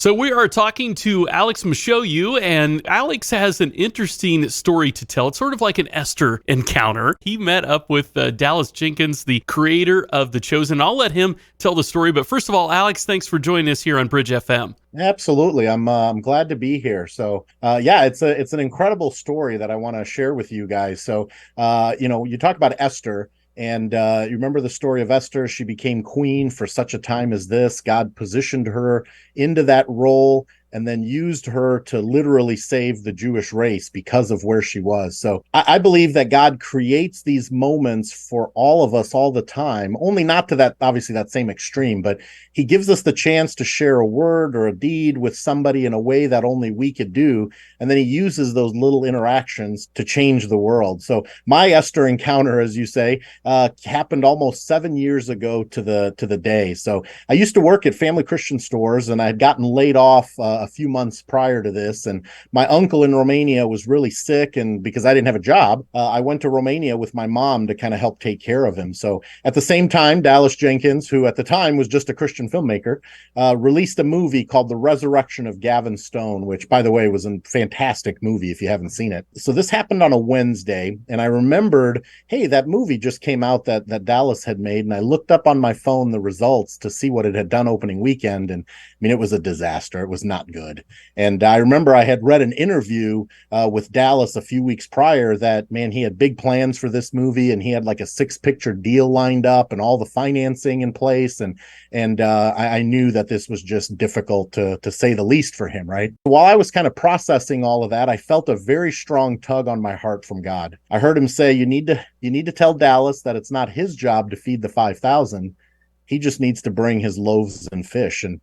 So we are talking to Alex Mosoiu, and Alex has an interesting story to tell. It's sort of like an Esther encounter. He met up with Dallas Jenkins, the creator of The Chosen. I'll let him tell the story. But first of all, Alex, thanks for joining us here on Bridge FM. Absolutely. I'm glad to be here. So it's an incredible story that I want to share with you guys. You talk about Esther, and you remember the story of Esther. She became queen for such a time as this. God positioned her into that role and then used her to literally save the Jewish race because of where she was. So I believe that God creates these moments for all of us all the time, only not to that, obviously, that same extreme, but he gives us the chance to share a word or a deed with somebody in a way that only we could do. And then he uses those little interactions to change the world. So my Esther encounter, as you say, happened almost 7 years ago to the day. So I used to work at Family Christian Stores, and I had gotten laid off a few months prior to this. And my uncle in Romania was really sick, and because I didn't have a job, I went to Romania with my mom to kind of help take care of him. So at the same time, Dallas Jenkins, who at the time was just a Christian filmmaker, released a movie called The Resurrection of Gavin Stone, which, by the way, was a fantastic movie if you haven't seen it. So this happened on a Wednesday, and I remembered, hey, that movie just came out that Dallas had made, and I looked up on my phone the results to see what it had done opening weekend, and I mean, it was a disaster. It was not good. And I remember I had read an interview with Dallas a few weeks prior that, man, he had big plans for this movie, and he had like a 6-picture deal lined up and all the financing in place. And I knew that this was just difficult to say the least for him, right? While I was kind of processing all of that, I felt a very strong tug on my heart from God. I heard him say, you need to tell Dallas that it's not his job to feed the 5,000. He just needs to bring his loaves and fish. And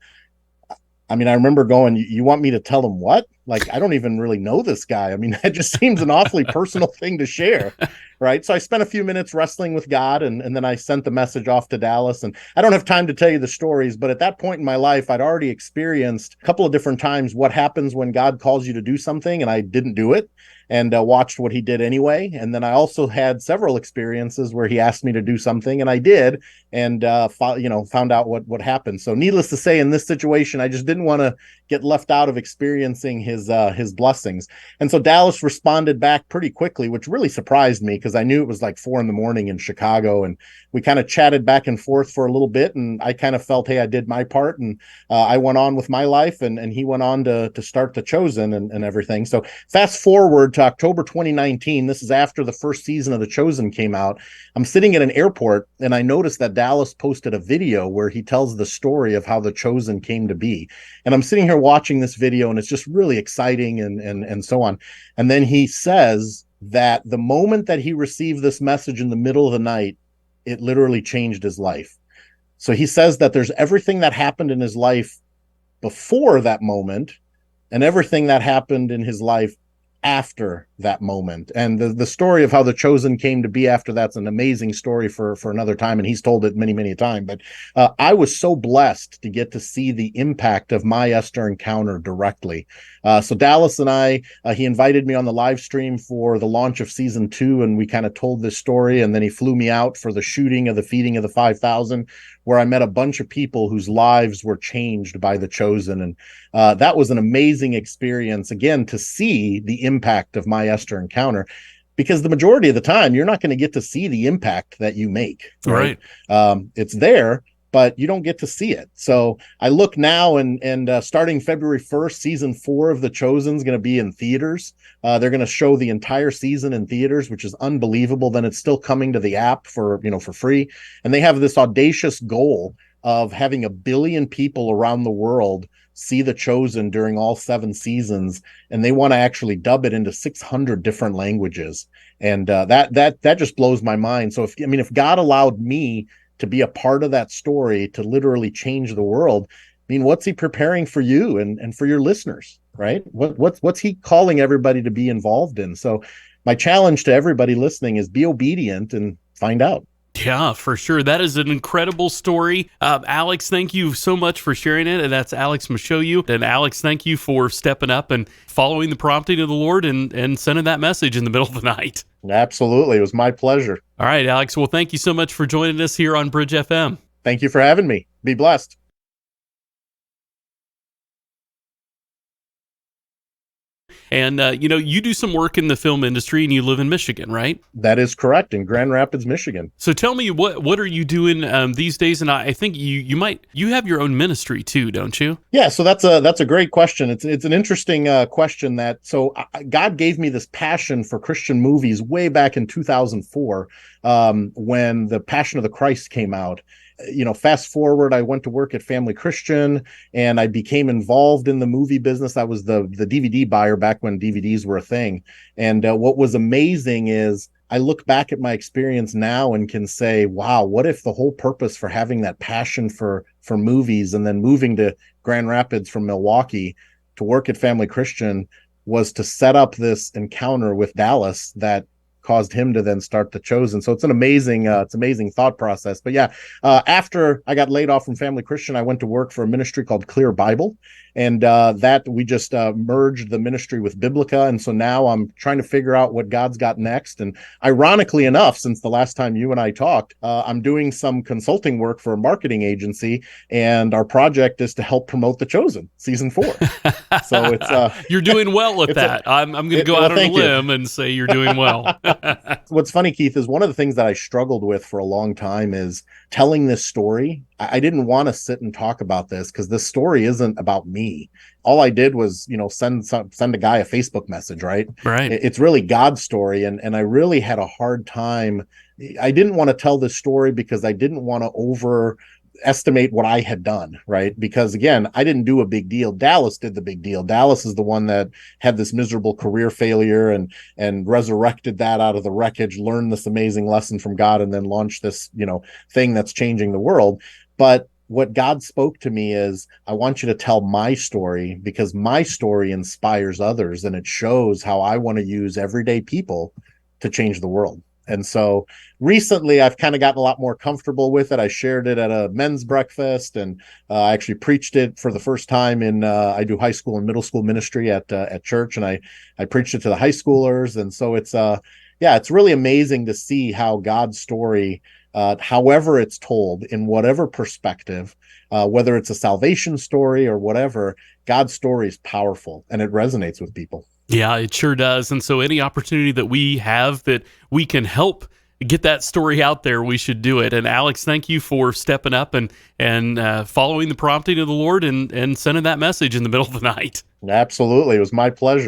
I mean, I remember going, you want me to tell him what? Like, I don't even really know this guy. I mean, that just seems an awfully personal thing to share, right? So I spent a few minutes wrestling with God, and then I sent the message off to Dallas. And I don't have time to tell you the stories, but at that point in my life, I'd already experienced a couple of different times what happens when God calls you to do something, and I didn't do it, and watched what he did anyway. And then I also had several experiences where he asked me to do something, and I did, and found out what happened. So needless to say, in this situation, I just didn't want to get left out of experiencing his blessings. And so Dallas responded back pretty quickly, which really surprised me because I knew it was like 4 a.m. in Chicago, and we kind of chatted back and forth for a little bit, and I kind of felt, hey, I did my part, and I went on with my life, and he went on to start The Chosen and everything. So fast forward to October 2019. This is after the first season of The Chosen came out. I'm sitting at an airport, and I noticed that Dallas posted a video where he tells the story of how The Chosen came to be. And I'm sitting here watching this video, and it's just really exciting and so on. And then he says that the moment that he received this message in the middle of the night, it literally changed his life. So he says that there's everything that happened in his life before that moment and everything that happened in his life after that moment. And the story of how The Chosen came to be after that's an amazing story for another time, and he's told it many times. But I was so blessed to get to see the impact of my Esther encounter directly. So Dallas and I, he invited me on the live stream for the launch of season 2, and we kind of told this story, and then he flew me out for the shooting of the feeding of the 5,000, where I met a bunch of people whose lives were changed by The Chosen. And that was an amazing experience, again, to see the impact of my Esther encounter, because the majority of the time, you're not going to get to see the impact that you make, right? It's there, but you don't get to see it. So I look now, and starting February 1st, season 4 of The Chosen is going to be in theaters. They're going to show the entire season in theaters, which is unbelievable. Then it's still coming to the app for free. And they have this audacious goal of having 1 billion people around the world see The Chosen during all 7 seasons, and they want to actually dub it into 600 different languages. And that just blows my mind. So if God allowed me to be a part of that story to literally change the world, I mean, what's he preparing for you and for your listeners, right? What's he calling everybody to be involved in? So my challenge to everybody listening is be obedient and find out. Yeah, for sure. That is an incredible story. Alex, thank you so much for sharing it. And that's Alex Mosoiu. And Alex, thank you for stepping up and following the prompting of the Lord and sending that message in the middle of the night. Absolutely. It was my pleasure. All right, Alex. Well, thank you so much for joining us here on Bridge FM. Thank you for having me. Be blessed. And, you do some work in the film industry and you live in Michigan, right? That is correct, in Grand Rapids, Michigan. So tell me, what are you doing these days? And I think you have your own ministry too, don't you? Yeah, so that's a great question. It's an interesting question. God gave me this passion for Christian movies way back in 2004, when The Passion of the Christ came out. Fast forward, I went to work at Family Christian and I became involved in the movie business. I was the DVD buyer back when DVDs were a thing. And what was amazing is I look back at my experience now and can say, wow, what if the whole purpose for having that passion for movies and then moving to Grand Rapids from Milwaukee to work at Family Christian was to set up this encounter with Dallas that caused him to then start The Chosen. So it's an amazing thought process. But yeah, after I got laid off from Family Christian, I went to work for a ministry called Clear Bible. And that we just merged the ministry with Biblica. And so now I'm trying to figure out what God's got next. And ironically enough, since the last time you and I talked, I'm doing some consulting work for a marketing agency. And our project is to help promote The Chosen season 4. So it's you're doing well with that. I'm going to go out on a limb and say you're doing well. What's funny, Keith, is one of the things that I struggled with for a long time is telling this story. I didn't want to sit and talk about this because this story isn't about me. All I did was, send a guy a Facebook message, right? Right. It's really God's story. And I really had a hard time. I didn't want to tell this story because I didn't want to overestimate what I had done, right? Because again, I didn't do a big deal. Dallas did the big deal. Dallas is the one that had this miserable career failure and resurrected that out of the wreckage, learned this amazing lesson from God, and then launched this, thing that's changing the world. But what God spoke to me is, I want you to tell my story because my story inspires others and it shows how I want to use everyday people to change the world. And so recently I've kind of gotten a lot more comfortable with it. I shared it at a men's breakfast and I actually preached it for the first time I do high school and middle school ministry at church. And I preached it to the high schoolers. And so it's really amazing to see how God's story, however it's told, in whatever perspective, whether it's a salvation story or whatever, God's story is powerful and it resonates with people. Yeah, it sure does. And so any opportunity that we have that we can help get that story out there, we should do it. And Alex, thank you for stepping up and following the prompting of the Lord and sending that message in the middle of the night. Absolutely. It was my pleasure.